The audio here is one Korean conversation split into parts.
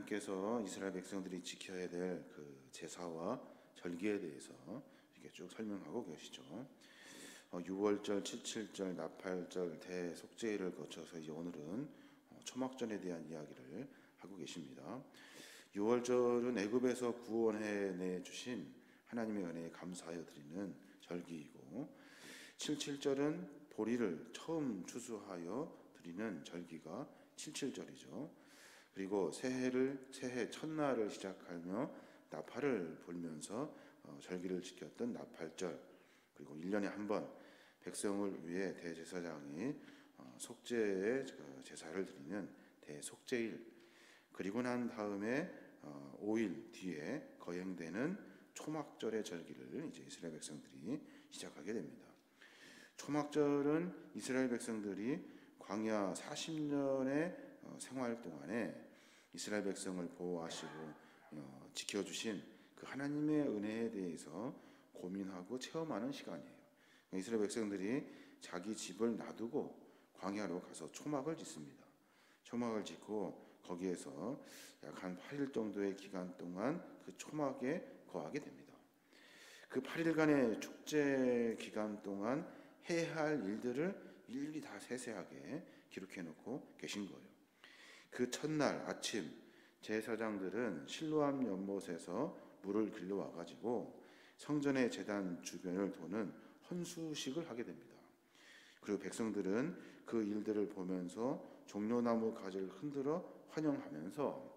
하나님께서 이스라엘 백성들이 지켜야 될 그 제사와 절기에 대해서 이렇게 쭉 설명하고 계시죠. 6월절, 7.7절, 나팔절, 대속죄일을 거쳐서 이제 오늘은 초막절에 대한 이야기를 하고 계십니다. 6월절은 애굽에서 구원해 주신 하나님의 은혜에 감사하여 드리는 절기이고, 7.7절은 보리를 처음 추수하여 드리는 절기가 7.7절이죠. 그리고 새해 첫날을 시작하며 나팔을 불면서 절기를 지켰던 나팔절, 그리고 1년에 한 번 백성을 위해 대제사장이 속죄의 제사를 드리는 대속죄일, 그리고 난 다음에 5일 뒤에 거행되는 초막절의 절기를 이제 이스라엘 백성들이 시작하게 됩니다. 초막절은 이스라엘 백성들이 광야 40년의 생활 동안에 이스라엘 백성을 보호하시고 지켜주신 그 하나님의 은혜에 대해서 고민하고 체험하는 시간이에요. 이스라엘 백성들이 자기 집을 놔두고 광야로 가서 초막을 짓습니다. 초막을 짓고 거기에서 약 한 8일 정도의 기간 동안 그 초막에 거하게 됩니다. 그 8일간의 축제 기간 동안 해야 할 일들을 일일이 다 세세하게 기록해 놓고 계신 거예요. 그 첫날 아침 제사장들은 실로암 연못에서 물을 길러와 가지고 성전의 제단 주변을 도는 헌수식을 하게 됩니다. 그리고 백성들은 그 일들을 보면서 종려나무 가지를 흔들어 환영하면서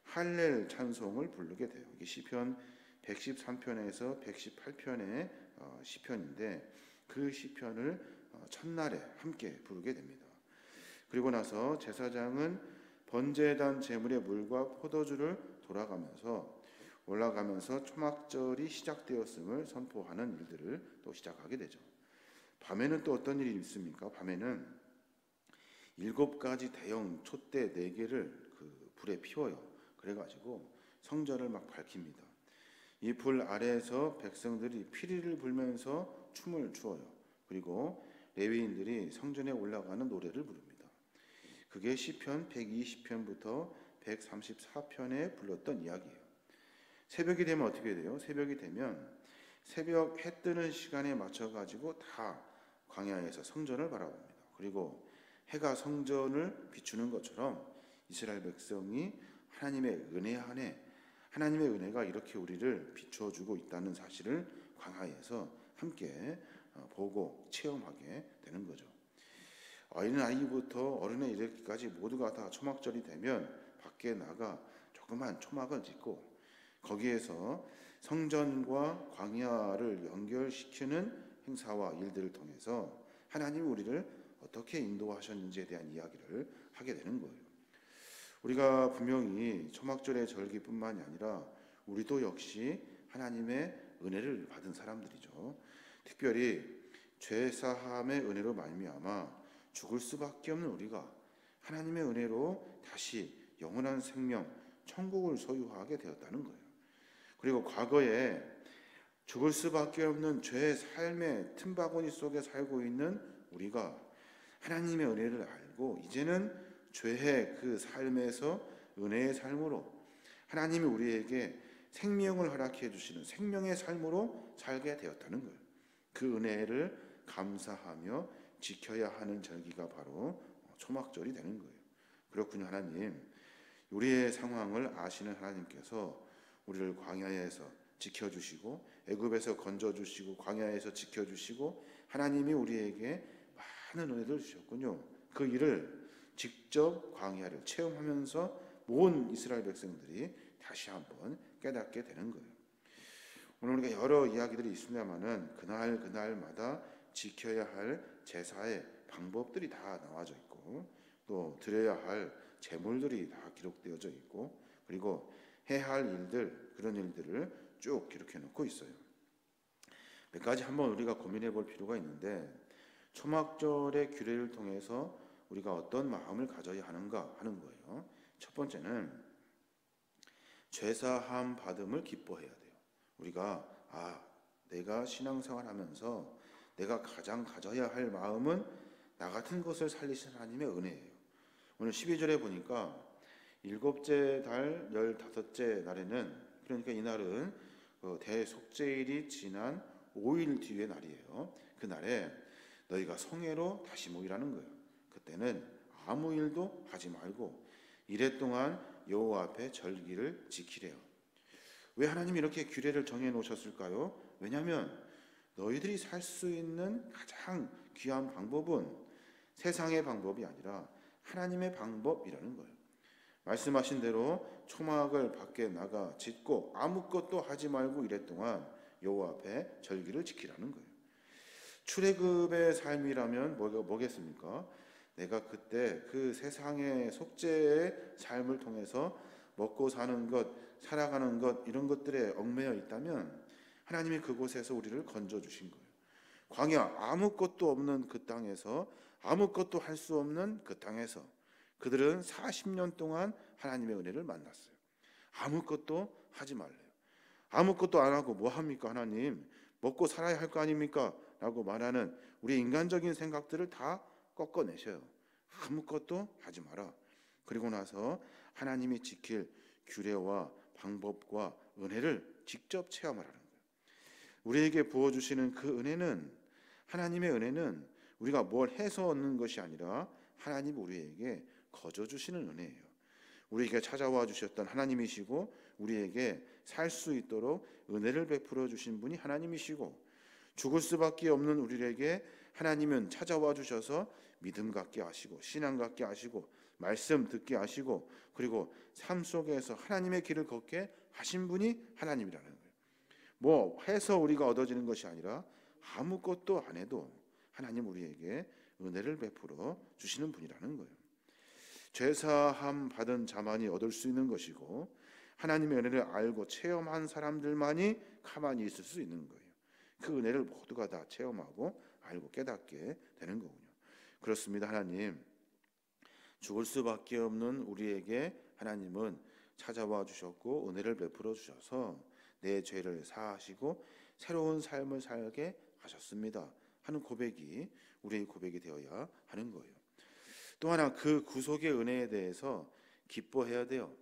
할렐 찬송을 부르게 돼요. 이게 시편 113편에서 118편의 시편인데, 그 시편을 첫날에 함께 부르게 됩니다. 그리고 나서 제사장은 번제단 제물의 물과 포도주를 올라가면서 초막절이 시작되었음을 선포하는 일들을 또 시작하게 되죠. 밤에는 또 어떤 일이 있습니까? 밤에는 7가지 대형 촛대 4개를 그 불에 피워요. 그래가지고 성전을 막 밝힙니다. 이 불 아래에서 백성들이 피리를 불면서 춤을 추어요. 그리고 레위인들이 성전에 올라가는 노래를 부릅니다. 그게 시편 120편부터 134편에 불렀던 이야기예요. 새벽이 되면 어떻게 돼요? 새벽이 되면 새벽 해 뜨는 시간에 맞춰가지고 다 광야에서 성전을 바라봅니다. 그리고 해가 성전을 비추는 것처럼 이스라엘 백성이 하나님의 은혜 안에, 하나님의 은혜가 이렇게 우리를 비춰주고 있다는 사실을 광야에서 함께 보고 체험하게 되는 거죠. 어린아이부터 어른에 이르기까지 모두가 다 초막절이 되면 밖에 나가 조그만 초막을 짓고 거기에서 성전과 광야를 연결시키는 행사와 일들을 통해서 하나님이 우리를 어떻게 인도하셨는지에 대한 이야기를 하게 되는 거예요. 우리가 분명히 초막절의 절기뿐만이 아니라 우리도 역시 하나님의 은혜를 받은 사람들이죠. 특별히 죄 사함의 은혜로 말미암아 죽을 수밖에 없는 우리가 하나님의 은혜로 다시 영원한 생명, 천국을 소유하게 되었다는 거예요. 그리고 과거에 죽을 수밖에 없는 죄의 삶의 틈바구니 속에 살고 있는 우리가 하나님의 은혜를 알고 이제는 죄의 그 삶에서 은혜의 삶으로 하나님이 우리에게 생명을 허락해 주시는 생명의 삶으로 살게 되었다는 거예요. 그 은혜를 감사하며 지켜야 하는 절기가 바로 초막절이 되는 거예요. 그렇군요. 하나님, 우리의 상황을 아시는 하나님께서 우리를 광야에서 지켜주시고 애굽에서 건져주시고 광야에서 지켜주시고 하나님이 우리에게 많은 은혜를 주셨군요. 그 일을 직접 광야를 체험하면서 모든 이스라엘 백성들이 다시 한번 깨닫게 되는 거예요. 오늘 우리가 여러 이야기들이 있습니다만은 그날마다 지켜야 할 제사의 방법들이 다 나와져 있고 또 드려야 할 제물들이 다 기록되어져 있고 그리고 해야 할 일들, 그런 일들을 쭉 기록해 놓고 있어요. 몇 가지 한번 우리가 고민해 볼 필요가 있는데, 초막절의 규례를 통해서 우리가 어떤 마음을 가져야 하는가 하는 거예요. 첫 번째는 죄사함 받음을 기뻐해야 돼요. 우리가 내가 신앙생활하면서 내가 가장 가져야 할 마음은 나 같은 것을 살리신 하나님의 은혜예요. 오늘 12절에 보니까 일곱째 달 15째 날에는, 그러니까 이날은 대속죄일이 지난 5일 뒤의 날이에요. 그 날에 너희가 성회로 다시 모이라는 거예요. 그때는 아무 일도 하지 말고 이래 동안 여호와 앞에 절기를 지키래요. 왜 하나님이 이렇게 규례를 정해 놓으셨을까요? 왜냐하면 너희들이 살 수 있는 가장 귀한 방법은 세상의 방법이 아니라 하나님의 방법이라는 거예요. 말씀하신 대로 초막을 밖에 나가 짓고 아무것도 하지 말고 이래 동안 여호와 앞에 절기를 지키라는 거예요. 출애굽의 삶이라면 뭐겠습니까? 내가 그때 그 세상의 속죄의 삶을 통해서 먹고 사는 것, 살아가는 것, 이런 것들에 얽매여 있다면 하나님이 그곳에서 우리를 건져 주신 거예요. 광야, 아무것도 없는 그 땅에서, 아무것도 할 수 없는 그 땅에서 그들은 40년 동안 하나님의 은혜를 만났어요. 아무것도 하지 말래요. 아무것도 안 하고 뭐 합니까? 하나님, 먹고 살아야 할 거 아닙니까? 라고 말하는 우리 인간적인 생각들을 다 꺾어내셔요. 아무것도 하지 마라. 그리고 나서 하나님이 지킬 규례와 방법과 은혜를 직접 체험하라는 거예요. 우리에게 부어주시는 그 은혜는, 하나님의 은혜는 우리가 뭘 해서 얻는 것이 아니라 하나님 우리에게 거저 주시는 은혜예요. 우리에게 찾아와 주셨던 하나님이시고 우리에게 살 수 있도록 은혜를 베풀어 주신 분이 하나님이시고, 죽을 수밖에 없는 우리에게 하나님은 찾아와 주셔서 믿음 갖게 하시고 신앙 갖게 하시고 말씀 듣게 하시고 그리고 삶 속에서 하나님의 길을 걷게 하신 분이 하나님이라는 거예요. 뭐 해서 우리가 얻어지는 것이 아니라 아무것도 안 해도 하나님 우리에게 은혜를 베풀어 주시는 분이라는 거예요. 죄사함 받은 자만이 얻을 수 있는 것이고 하나님의 은혜를 알고 체험한 사람들만이 가만히 있을 수 있는 거예요. 그 은혜를 모두가 다 체험하고 알고 깨닫게 되는 거군요. 그렇습니다. 하나님, 죽을 수밖에 없는 우리에게 하나님은 찾아와 주셨고 은혜를 베풀어 주셔서 내 죄를 사하시고 새로운 삶을 살게 하셨습니다 하는 고백이 우리의 고백이 되어야 하는 거예요. 또 하나, 그 구속의 은혜에 대해서 기뻐해야 돼요.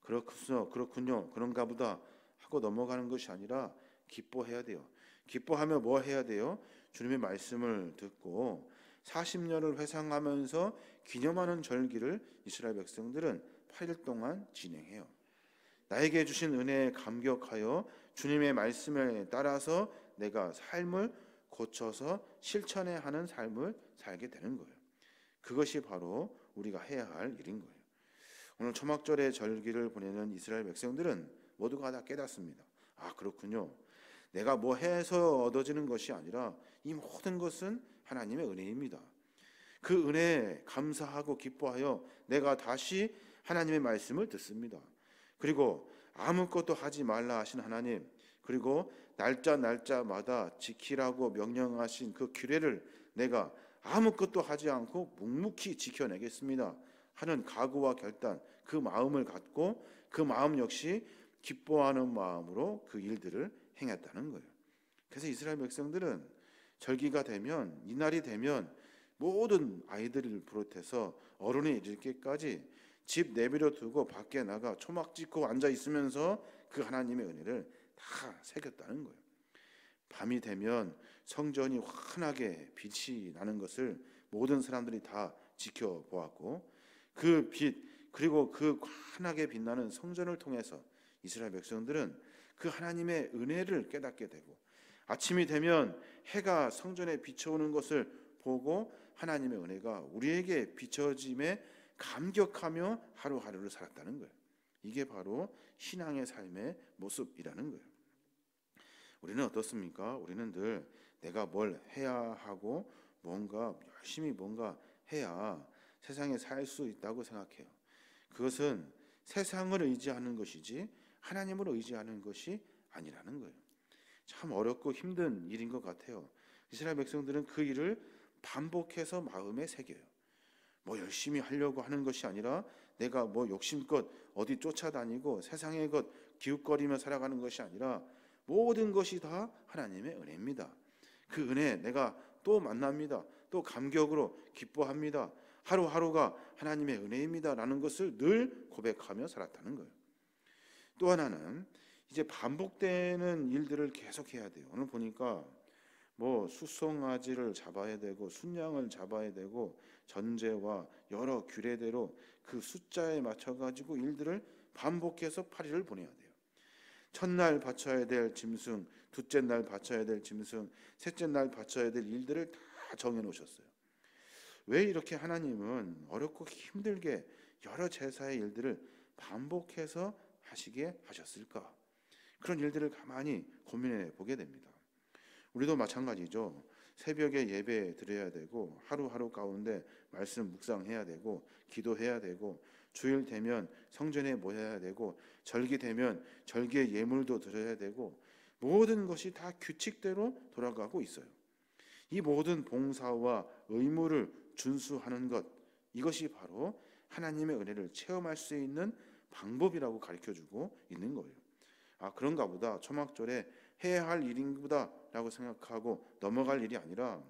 그렇군요, 그런가 보다 하고 넘어가는 것이 아니라 기뻐해야 돼요. 기뻐하며 뭐 해야 돼요? 주님의 말씀을 듣고 40년을 회상하면서 기념하는 절기를 이스라엘 백성들은 8일 동안 진행해요. 나에게 주신 은혜에 감격하여 주님의 말씀에 따라서 내가 삶을 고쳐서 실천해야 하는 삶을 살게 되는 거예요. 그것이 바로 우리가 해야 할 일인 거예요. 오늘 초막절의 절기를 보내는 이스라엘 백성들은 모두가 다 깨닫습니다. 아, 그렇군요. 내가 뭐 해서 얻어지는 것이 아니라 이 모든 것은 하나님의 은혜입니다. 그 은혜에 감사하고 기뻐하여 내가 다시 하나님의 말씀을 듣습니다. 그리고 아무것도 하지 말라 하신 하나님, 그리고 날짜마다 지키라고 명령하신 그 규례를 내가 아무것도 하지 않고 묵묵히 지켜내겠습니다 하는 각오와 결단, 그 마음을 갖고 그 마음 역시 기뻐하는 마음으로 그 일들을 행했다는 거예요. 그래서 이스라엘 백성들은 절기가 되면, 이날이 되면 모든 아이들을 비롯해서 어른이 이르기까지 집 내버려 두고 밖에 나가 초막 짓고 앉아 있으면서 그 하나님의 은혜를 다 새겼다는 거예요. 밤이 되면 성전이 환하게 빛이 나는 것을 모든 사람들이 다 지켜보았고, 그 빛, 그리고 그 환하게 빛나는 성전을 통해서 이스라엘 백성들은 그 하나님의 은혜를 깨닫게 되고, 아침이 되면 해가 성전에 비춰오는 것을 보고 하나님의 은혜가 우리에게 비춰짐에 감격하며 하루하루를 살았다는 거예요. 이게 바로 신앙의 삶의 모습이라는 거예요. 우리는 어떻습니까? 우리는 늘 내가 뭘 해야 하고 뭔가 열심히 뭔가 해야 세상에 살 수 있다고 생각해요. 그것은 세상을 의지하는 것이지 하나님을 의지하는 것이 아니라는 거예요. 참 어렵고 힘든 일인 것 같아요. 이스라엘 백성들은 그 일을 반복해서 마음에 새겨요. 뭐 열심히 하려고 하는 것이 아니라 내가 뭐 욕심껏 어디 쫓아다니고 세상의 것 기웃거리며 살아가는 것이 아니라 모든 것이 다 하나님의 은혜입니다. 그 은혜 내가 또 만납니다. 또 감격으로 기뻐합니다. 하루하루가 하나님의 은혜입니다라는 것을 늘 고백하며 살았다는 거예요. 또 하나는 이제 반복되는 일들을 계속해야 돼요. 오늘 보니까 뭐 수송아지를 잡아야 되고 순양을 잡아야 되고 전제와 여러 규례대로 그 숫자에 맞춰 가지고 일들을 반복해서 8일을 보내야 돼요. 첫날 바쳐야 될 짐승, 둘째 날 바쳐야 될 짐승, 셋째 날 바쳐야 될 일들을 다 정해 놓으셨어요. 왜 이렇게 하나님은 어렵고 힘들게 여러 제사의 일들을 반복해서 하시게 하셨을까? 그런 일들을 가만히 고민해 보게 됩니다. 우리도 마찬가지죠. 새벽에 예배 드려야 되고 하루하루 가운데 말씀 묵상해야 되고 기도해야 되고 주일 되면 성전에 모여야 되고 절기 되면 절기의 예물도 드려야 되고 모든 것이 다 규칙대로 돌아가고 있어요. 이 모든 봉사와 의무를 준수하는 것, 이것이 바로 하나님의 은혜를 체험할 수 있는 방법이라고 가르쳐주고 있는 거예요. 그런가 보다, 초막절에 해야 할 일인가 라고 생각하고 넘어갈 일이 아니라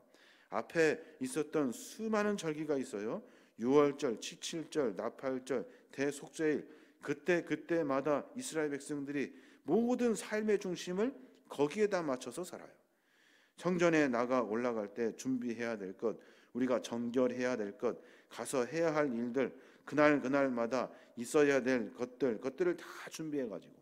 앞에 있었던 수많은 절기가 있어요. 유월절, 칠칠절, 나팔절, 대속죄일, 그때마다 이스라엘 백성들이 모든 삶의 중심을 거기에다 맞춰서 살아요. 성전에 올라갈 때 준비해야 될 것, 우리가 정결해야 될 것, 가서 해야 할 일들, 그날마다 있어야 될 것들을 다 준비해가지고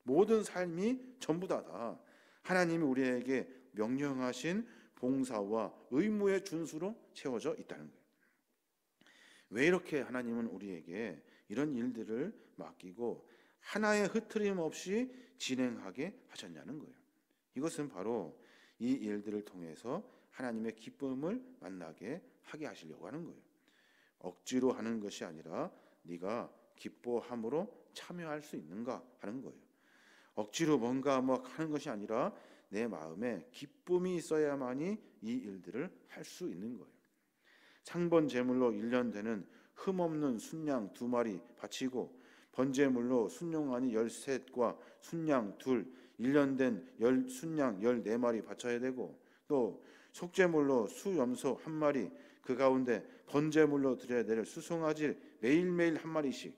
모든 삶이 전부 다 하나님이 우리에게 명령하신 봉사와 의무의 준수로 채워져 있다는 거예요. 왜 이렇게 하나님은 우리에게 이런 일들을 맡기고 하나의 흐트림 없이 진행하게 하셨냐는 거예요. 이것은 바로 이 일들을 통해서 하나님의 기쁨을 만나게 하게 하시려고 하는 거예요. 억지로 하는 것이 아니라 네가 기뻐함으로 참여할 수 있는가 하는 거예요. 억지로 뭔가 하는 것이 아니라 내 마음에 기쁨이 있어야만이 이 일들을 할 수 있는 거예요. 상번 제물로 1년 되는 흠없는 순양 2마리 바치고 번제물로 순용아니 13과 순양 2, 1년 된 순양 14마리 바쳐야 되고 또 속제물로 수염소 1마리 그 가운데 번제물로 드려야 될 수송아지 매일매일 1마리씩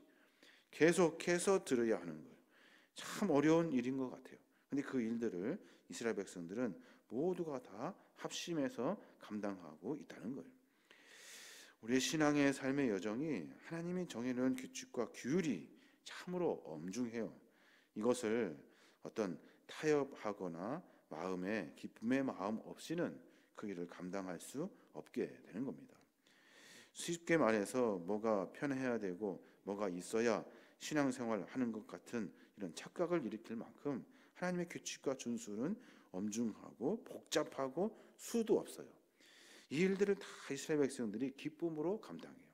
계속해서 드려야 하는 거예요. 참 어려운 일인 것 같아요. 근데 그 일들을 이스라엘 백성들은 모두가 다 합심해서 감당하고 있다는 거예요. 우리의 신앙의 삶의 여정이 하나님이 정해놓은 규칙과 규율이 참으로 엄중해요. 이것을 어떤 타협하거나 마음에 기쁨의 마음 없이는 그 일을 감당할 수 없게 되는 겁니다. 쉽게 말해서 뭐가 편해야 되고 뭐가 있어야 신앙생활 하는 것 같은 이런 착각을 일으킬 만큼 하나님의 규칙과 준수는 엄중하고 복잡하고 수도 없어요. 이 일들을 다 이스라엘 백성들이 기쁨으로 감당해요.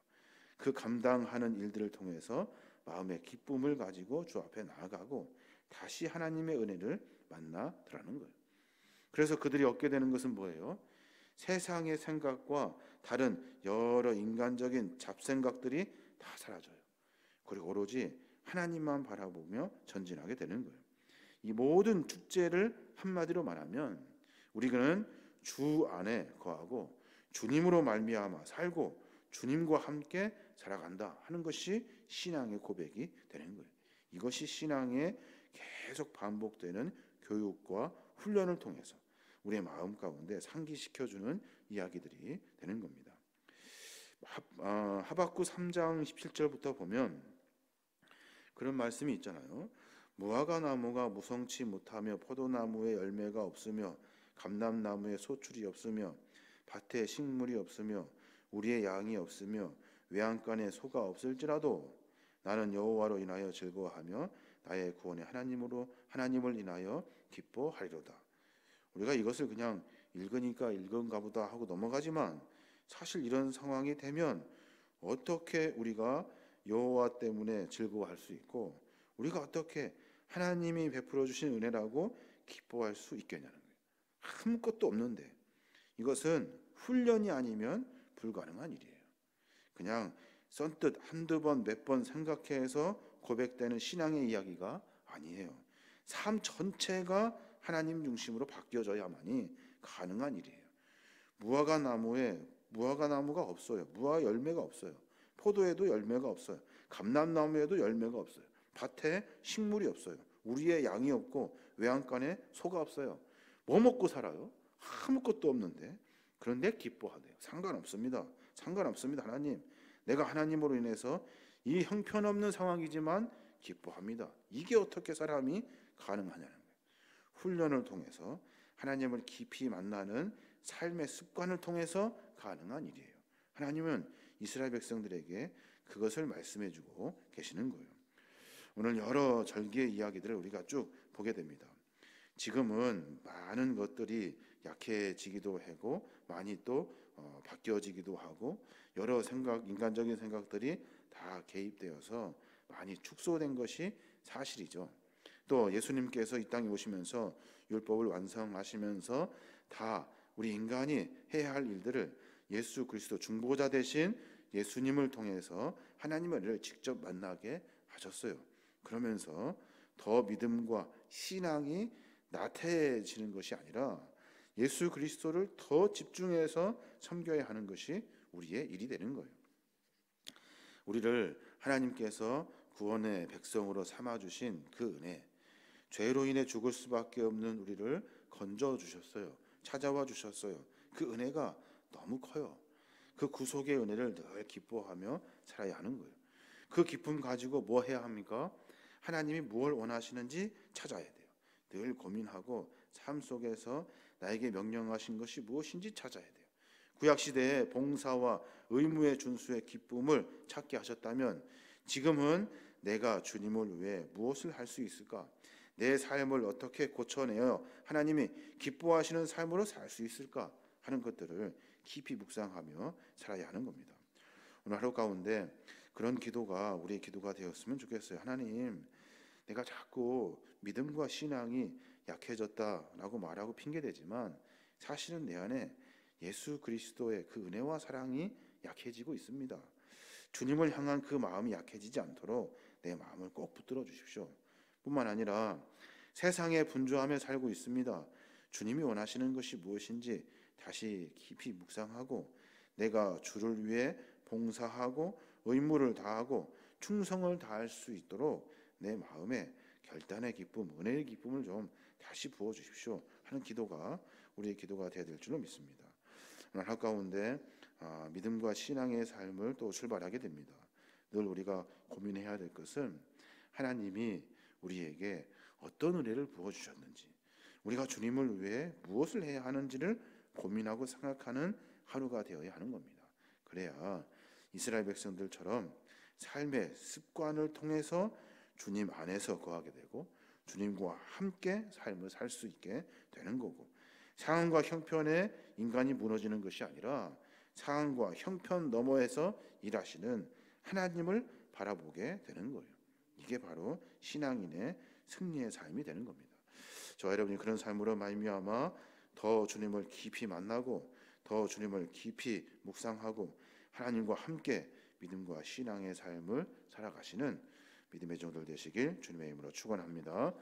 그 감당하는 일들을 통해서 마음의 기쁨을 가지고 주 앞에 나아가고 다시 하나님의 은혜를 만나 들어가는 거예요. 그래서 그들이 얻게 되는 것은 뭐예요? 세상의 생각과 다른 여러 인간적인 잡생각들이 다 사라져요. 그리고 오로지 하나님만 바라보며 전진하게 되는 거예요. 이 모든 축제를 한마디로 말하면 우리는 주 안에 거하고 주님으로 말미암아 살고 주님과 함께 살아간다 하는 것이 신앙의 고백이 되는 거예요. 이것이 신앙의 계속 반복되는 교육과 훈련을 통해서 우리의 마음 가운데 상기시켜주는 이야기들이 되는 겁니다. 하박국 3장 17절부터 보면 그런 말씀이 있잖아요. 무화과 나무가 무성치 못하며 포도나무에 열매가 없으며 감람나무에 소출이 없으며 밭에 식물이 없으며 우리의 양이 없으며 외양간에 소가 없을지라도 나는 여호와로 인하여 즐거워하며 나의 구원의 하나님을 인하여 기뻐하리로다. 우리가 이것을 그냥 읽으니까 읽은가 보다 하고 넘어가지만 사실 이런 상황이 되면 어떻게 우리가 여호와 때문에 즐거워할 수 있고 우리가 어떻게 하나님이 베풀어 주신 은혜라고 기뻐할 수 있겠냐는 거예요. 아무것도 없는데 이것은 훈련이 아니면 불가능한 일이에요. 그냥 선뜻 한두 번 몇 번 생각해서 고백되는 신앙의 이야기가 아니에요. 삶 전체가 하나님 중심으로 바뀌어져야만이 가능한 일이에요. 무화과 나무에 무화과 나무가 없어요. 무화 열매가 없어요. 포도에도 열매가 없어요. 감람나무에도 열매가 없어요. 밭에 식물이 없어요. 우리의 양이 없고 외양간에 소가 없어요. 뭐 먹고 살아요? 아무것도 없는데. 그런데 기뻐하대요. 상관없습니다. 상관없습니다. 하나님, 내가 하나님으로 인해서 이 형편없는 상황이지만 기뻐합니다. 이게 어떻게 사람이 가능하냐는 거예요. 훈련을 통해서 하나님을 깊이 만나는 삶의 습관을 통해서 가능한 일이에요. 하나님은 이스라엘 백성들에게 그것을 말씀해주고 계시는 거예요. 오늘 여러 절기의 이야기들을 우리가 쭉 보게 됩니다. 지금은 많은 것들이 약해지기도 하고 많이 또 바뀌어지기도 하고 여러 인간적인 생각들이 다 개입되어서 많이 축소된 것이 사실이죠. 또 예수님께서 이 땅에 오시면서 율법을 완성하시면서 다 우리 인간이 해야 할 일들을 예수 그리스도 중보자 대신 예수님을 통해서 하나님을 직접 만나게 하셨어요. 그러면서 더 믿음과 신앙이 나태해지는 것이 아니라 예수 그리스도를 더 집중해서 섬겨야 하는 것이 우리의 일이 되는 거예요. 우리를 하나님께서 구원의 백성으로 삼아주신 그 은혜, 죄로 인해 죽을 수밖에 없는 우리를 건져 주셨어요. 찾아와 주셨어요. 그 은혜가 너무 커요. 그 구속의 은혜를 늘 기뻐하며 살아야 하는 거예요. 그 기쁨 가지고 뭐 해야 합니까? 하나님이 무엇을 원하시는지 찾아야 돼요. 늘 고민하고 삶 속에서 나에게 명령하신 것이 무엇인지 찾아야 돼요. 구약시대에 봉사와 의무의 준수의 기쁨을 찾게 하셨다면 지금은 내가 주님을 위해 무엇을 할 수 있을까? 내 삶을 어떻게 고쳐내어 하나님이 기뻐하시는 삶으로 살 수 있을까 하는 것들을 깊이 묵상하며 살아야 하는 겁니다. 오늘 하루 가운데 그런 기도가 우리의 기도가 되었으면 좋겠어요. 하나님, 내가 자꾸 믿음과 신앙이 약해졌다라고 말하고 핑계대지만 사실은 내 안에 예수 그리스도의 그 은혜와 사랑이 약해지고 있습니다. 주님을 향한 그 마음이 약해지지 않도록 내 마음을 꼭 붙들어 주십시오. 뿐만 아니라 세상에 분주하며 살고 있습니다. 주님이 원하시는 것이 무엇인지 다시 깊이 묵상하고 내가 주를 위해 봉사하고 의무를 다하고 충성을 다할 수 있도록 내 마음에 결단의 기쁨, 은혜의 기쁨을 좀 다시 부어 주십시오 하는 기도가 우리의 기도가 되어야 될 줄로 믿습니다. 오늘 하루 가운데 믿음과 신앙의 삶을 또 출발하게 됩니다. 늘 우리가 고민해야 될 것은 하나님이 우리에게 어떤 은혜를 부어주셨는지, 우리가 주님을 위해 무엇을 해야 하는지를 고민하고 생각하는 하루가 되어야 하는 겁니다. 그래야 이스라엘 백성들처럼 삶의 습관을 통해서 주님 안에서 거하게 되고 주님과 함께 삶을 살 수 있게 되는 거고, 상황과 형편에 인간이 무너지는 것이 아니라 상황과 형편 너머에서 일하시는 하나님을 바라보게 되는 거예요. 이게 바로 신앙인의 승리의 삶이 되는 겁니다. 저와 여러분이 그런 삶으로 말미암아 더 주님을 깊이 만나고 더 주님을 깊이 묵상하고 하나님과 함께 믿음과 신앙의 삶을 살아가시는 믿음의 종들 되시길 주님의 이름으로 축원합니다.